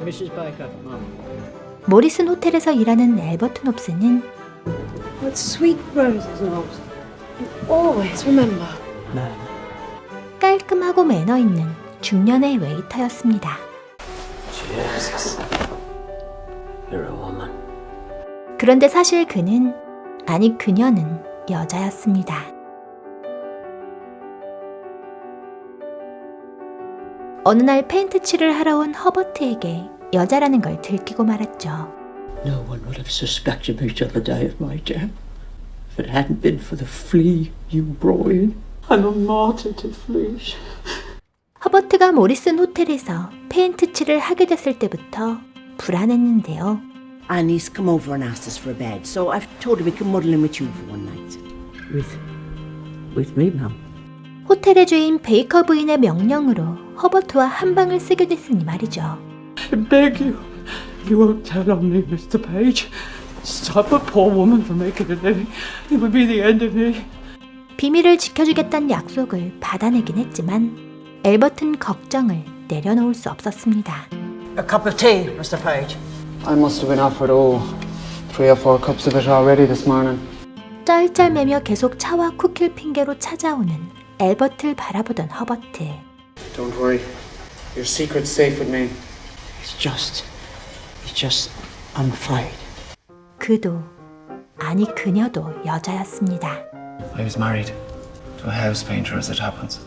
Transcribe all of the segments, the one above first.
Mrs. Baker. 모리슨 호텔에서 일하는 엘버트 홉스는 What sweet roses, Knobs. You always remember. Ma'am. 깔끔하고 매너 있는 중년의 웨이터였습니다. Jesus. You're a woman. 그런데 사실 그는, 아니 그녀는 여자였습니다. 어느 날 페인트 칠을 하러 온 허버트에게 여자라는 걸 들키고 말았죠. No one would have suspected me till the day of my death. If it hadn't been for the flea you brought in. I'm a martyr to fleas. 허버트가 모리슨 호텔에서 페인트 칠을 하게 됐을 때부터 불안했는데요. Annie's come over and asked us for a bed, so I've told her we can muddle in with you for one night. With me, ma'am. 호텔의 주인 베이커 부인의 명령으로 허버트와 한 방을 쓰게 됐으니 말이죠. I beg you, you won't tell on me, Mr. Page. Stop a poor woman from making a living. It would be the end of me. 비밀을 지켜주겠다는 약속을 받아내긴 했지만 엘버튼 걱정을 내려놓을 수 없었습니다. A cup of tea, Mr. Page. I must have been offered, 3 or 4 cups of it already this morning. 쩔쩔매며 계속 차와 쿠키를 핑계로 찾아오는 엘버트를 바라보던 허버트. Don't worry. Your secret's safe with me. It's just, I'm afraid. 그도, 아니 그녀도 여자였습니다. I was married to a house painter as it happens.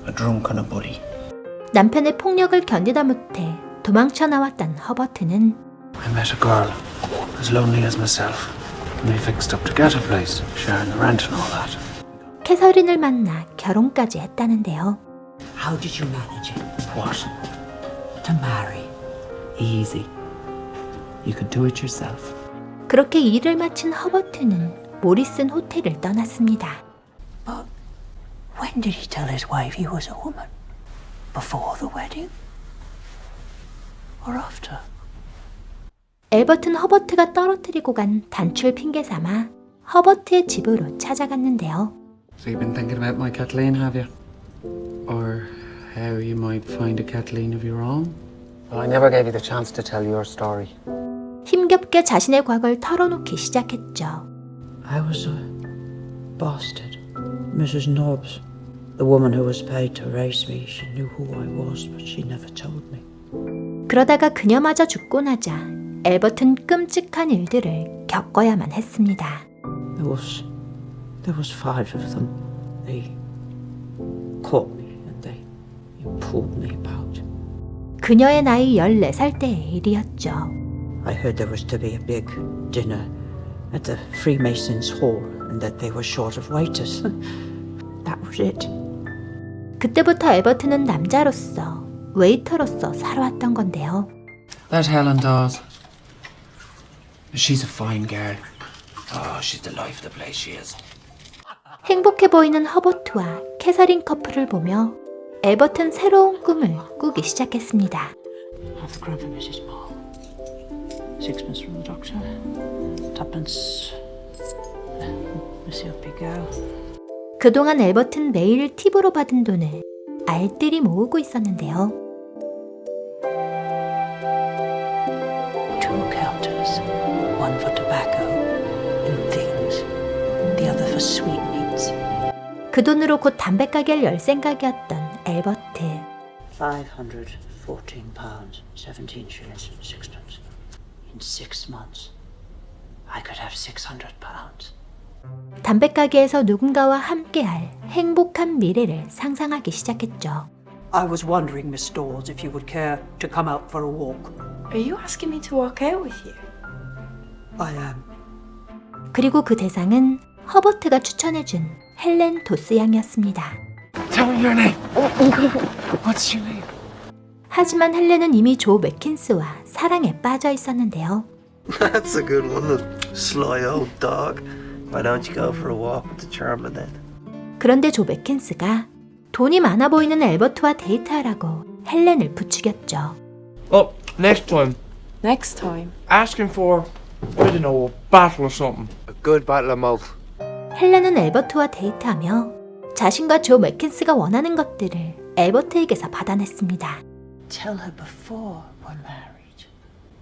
A drunk and a bully. 남편의 폭력을 견디다 못해 도망쳐 나왔던 허버트는 I met a girl as lonely as myself. And we fixed up to get a place, sharing the rent and all that. 캐서린을 만나 결혼까지 했다는데요. How did you manage it? What? To marry. Easy. You could do it yourself. 그렇게 일을 마친 허버트는 모리슨 호텔을 떠났습니다. But when did he tell his wife he was a woman? Before the wedding? Or after? 엘버튼 허버트가 떨어뜨리고 간 단출 핑계 삼아 허버트의 집으로 찾아갔는데요. So you've been thinking about my Kathleen, have you? Or how you might find a Kathleen of your own? Well, I never gave you the chance to tell your story. 힘겹게 자신의 과거를 털어놓기 시작했죠. I was a bastard. Mrs. Nobbs, the woman who was paid to raise me, she knew who I was, but she never told me. 그러다가 그녀마저 죽고 나자 엘버튼 끔찍한 일들을 겪어야만 했습니다. There was 5 of them. They caught me and they pulled me about. 그녀의 나이 14살 때의 일이었죠. I heard there was to be a big dinner at the Freemasons' Hall and that they were short of waiters. That was it. 그때부터 엘버튼은 남자로서, 웨이터로서 살아왔던 건데요. That Helen Dawes. She's a fine girl. Oh, she's the life of the place, she is. 행복해 보이는 허버트와 캐서린 커플을 보며 엘버튼 새로운 꿈을 꾸기 시작했습니다. Half a crown for Mrs. Paul. 6pence from the doctor. 2pence. Monsieur Pigot. 그동안 엘버튼 매일 팁으로 받은 돈을 알뜰히 모으고 있었는데요. 2 counters. 1 for tobacco and things. The other for sweetmeats. 그 돈으로 곧 담배 가게를 열 생각이었던 엘버트. £514, 17 shillings and 6pence. In 6 months, I could have £600. 담배 가게에서 누군가와 함께할 행복한 미래를 상상하기 시작했죠. I was wondering, Miss Dawes, if you would care to come out for a walk. Are you asking me to walk out with you? I am. 그리고 그 대상은 허버트가 추천해준 헬렌 도스 양이었습니다. Tell me your name. What's your name? 하지만 헬렌은 이미 조 맥킨스와 사랑에 빠져 있었는데요. That's a good one, the sly old dog. Why don't you go for a walk with the charmer then? 그런데 조 맥킨스가 돈이 많아 보이는 엘버트와 데이트하라고 헬렌을 부추겼죠. Oh, next time, Next time. ask him for, I don't know, a battle or something. A good battle of mouth. 헬렌은 엘버트와 데이트하며 자신과 조 맥킨스가 원하는 것들을 엘버트에게서 받아냈습니다. tell her before we're married,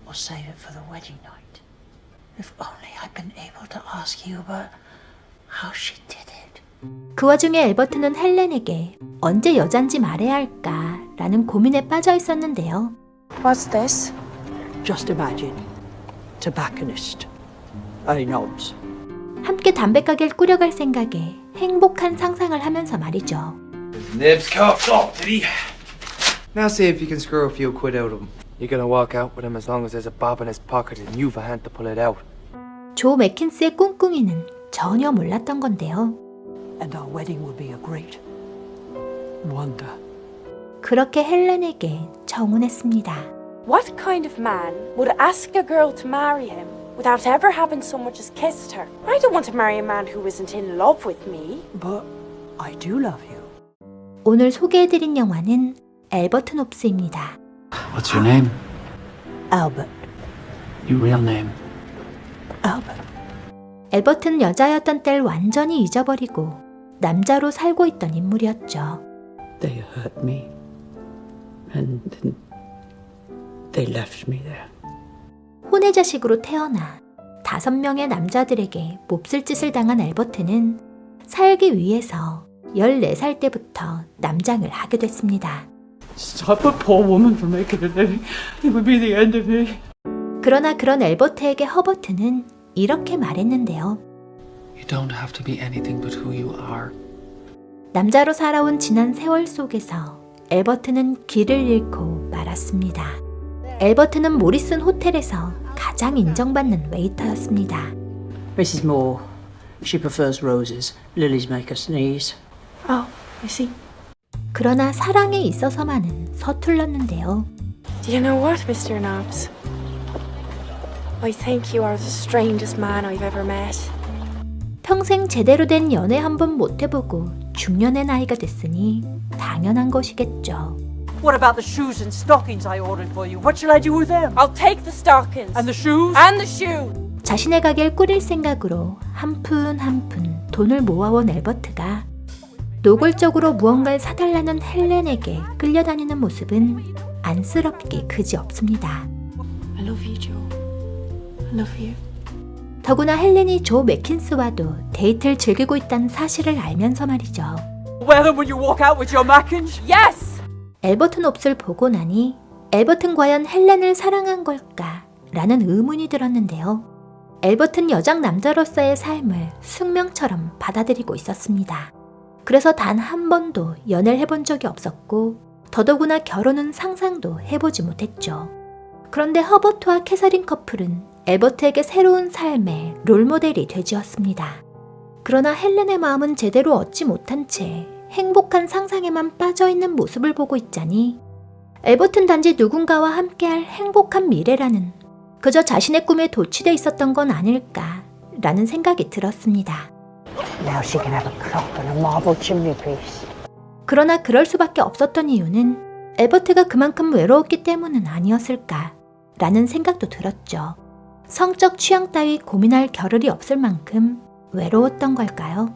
or save it for the wedding night? If only I'd been able to ask you about how she did it. 그 와중에 엘버튼은 헬렌에게 언제 여잔지 말해야 할까라는 고민에 빠져 있었는데요. What's this? Just imagine. Tobacconist. Nobbs. 함께 담배가게를 꾸려갈 생각에 행복한 상상을 하면서 말이죠. Nibs coughed up, did he? Now see if you can screw a few quid out of him. You're gonna walk out with him as long as there's a bob in his pocket and you've a hand to pull it out. 조 맥킨스의 꿍꿍이는 전혀 몰랐던 건데요. And our wedding will be a great wonder. 그렇게 헬렌에게 청혼했습니다. What kind of man would ask a girl to marry him without ever having so much as kissed her? I don't want to marry a man who isn't in love with me. But I do love you. 오늘 소개해드린 영화는 엘버튼 홉스입니다. What's your name? Albert. Your real name? Albert. 엘버튼 여자였던 때를 완전히 잊어버리고 남자로 살고 있던 인물이었죠. They hurt me. And then they left me there. 혼의 자식으로 태어나 5명의 남자들에게 몹쓸 짓을 당한 엘버튼은 살기 위해서 14살 때부터 남장을 하게 됐습니다. Stop a poor woman from making a living. It would be the end of me. 그러나 그런 엘버트에게 허버트는 이렇게 말했는데요. You don't have to be anything but who you are. 남자로 살아온 지난 세월 속에서 엘버트는 길을 잃고 말았습니다. 엘버트는 모리슨 호텔에서 가장 인정받는 웨이터였습니다. Mrs. Moore, she prefers roses. Lilies make her sneeze. Oh, I see. 그러나 사랑에 있어서만은 서툴렀는데요. Do you know what, Mr. Nobbs? I think you are the strangest man I've ever met. 평생 제대로 된 연애 한 번 못 해보고 중년의 나이가 됐으니 당연한 것이겠죠. What about the shoes and stockings I ordered for you? What shall I do with them? I'll take the stockings. And the shoes? And the shoe. 자신의 가게를 꾸릴 생각으로 한 푼 한 푼 돈을 모아온 엘버트가 노골적으로 무언가를 사달라는 헬렌에게 끌려다니는 모습은 안쓰럽기 그지없습니다. I love you, Joe. I love you. 더구나 헬렌이 조 맥킨스와도 데이트를 즐기고 있다는 사실을 알면서 말이죠. Well, then will you walk out with your Mackins? Yes! 엘버튼 홉스를 보고 나니 엘버튼 과연 헬렌을 사랑한 걸까? 라는 의문이 들었는데요. 엘버튼 여장 남자로서의 삶을 숙명처럼 받아들이고 있었습니다. 그래서 단 한 번도 연애를 해본 적이 없었고 더더구나 결혼은 상상도 해보지 못했죠. 그런데 허버트와 캐서린 커플은 엘버트에게 새로운 삶의 롤모델이 되지었습니다. 그러나 헬렌의 마음은 제대로 얻지 못한 채 행복한 상상에만 빠져있는 모습을 보고 있자니 엘버튼 단지 누군가와 함께할 행복한 미래라는 그저 자신의 꿈에 도취돼 있었던 건 아닐까라는 생각이 들었습니다. Now she can have a clock and a marble chimney piece. 그러나 그럴 수밖에 없었던 이유는 엘버트가 그만큼 외로웠기 때문은 아니었을까라는 생각도 들었죠. 성적 취향 따위 고민할 겨를이 없을 만큼 외로웠던 걸까요?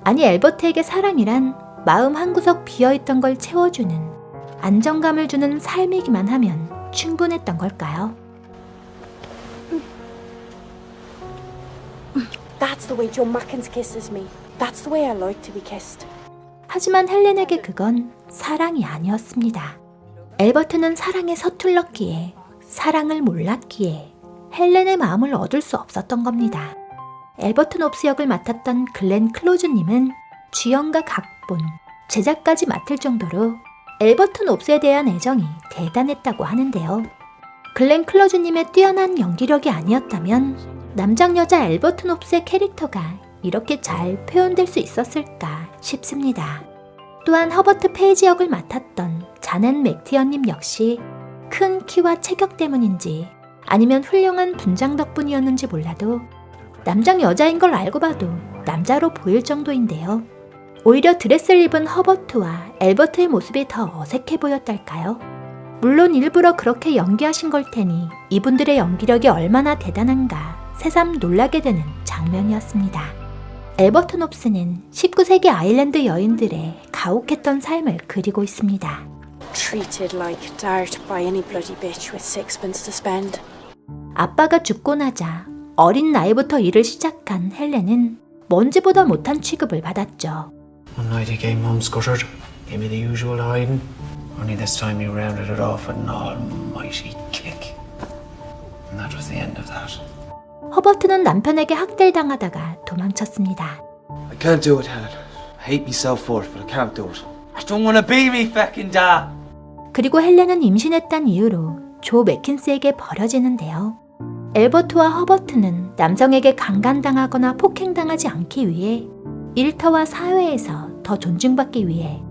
아니 엘버트에게 사랑이란 마음 한구석 비어있던 걸 채워주는 안정감을 주는 삶이기만 하면 충분했던 걸까요? That's the way Joe Mackins kisses me. That's the way I like to be kissed. 하지만 헬렌에게 그건 사랑이 아니었습니다. 엘버트는 사랑에 서툴렀기에 사랑을 몰랐기에 헬렌의 마음을 얻을 수 없었던 겁니다. 엘버튼 홉스 역을 맡았던 글렌 클로즈님은 주연과 각본, 제작까지 맡을 정도로 엘버튼 홉스에 대한 애정이 대단했다고 하는데요. 글렌 클로즈님의 뛰어난 연기력이 아니었다면 남장 여자 엘버튼 홉스의 캐릭터가 이렇게 잘 표현될 수 있었을까 싶습니다. 또한 허버트 페이지 역을 맡았던 자넷 맥티언님 역시 큰 키와 체격 때문인지 아니면 훌륭한 분장 덕분이었는지 몰라도 남장 여자인 걸 알고 봐도 남자로 보일 정도인데요. 오히려 드레스를 입은 허버트와 엘버트의 모습이 더 어색해 보였달까요? 물론 일부러 그렇게 연기하신 걸 테니 이분들의 연기력이 얼마나 대단한가 새삼 놀라게 되는 장면이었습니다. 엘버튼 홉스는 19세기 아일랜드 여인들의 가혹했던 삶을 그리고 있습니다. treated like dirt by any bloody bitch with sixpence to spend. 아빠가 죽고 나자 어린 나이부터 일을 시작한 헬렌은 먼지보다 못한 취급을 받았죠. One night he came home scuttered, gave me the usual hiding. Only this time he rounded it off with an almighty kick. And that was the end of that. 허버트는 남편에게 학대당하다가 도망쳤습니다. I can't do it, Helen. I hate myself for it, but I can't do it. I don't want to be me fucking dad. 그리고 헬렌은 임신했다는 이유로 조 맥킨스에게 버려지는데요. 엘버트와 허버트는 남성에게 강간당하거나 폭행당하지 않기 위해 일터와 사회에서 더 존중받기 위해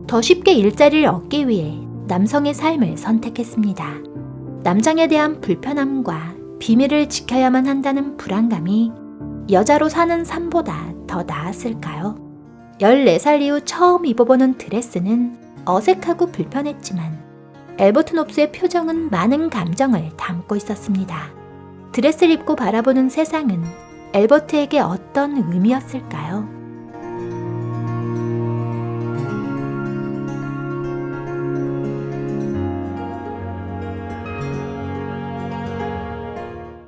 더 쉽게 일자리를 얻기 위해 남성의 삶을 선택했습니다. 남장에 대한 불편함과 비밀을 지켜야만 한다는 불안감이 여자로 사는 삶보다 더 나았을까요? 14살 이후 처음 입어보는 드레스는 어색하고 불편했지만 엘버트 놉스의 표정은 많은 감정을 담고 있었습니다. 드레스를 입고 바라보는 세상은 엘버트에게 어떤 의미였을까요?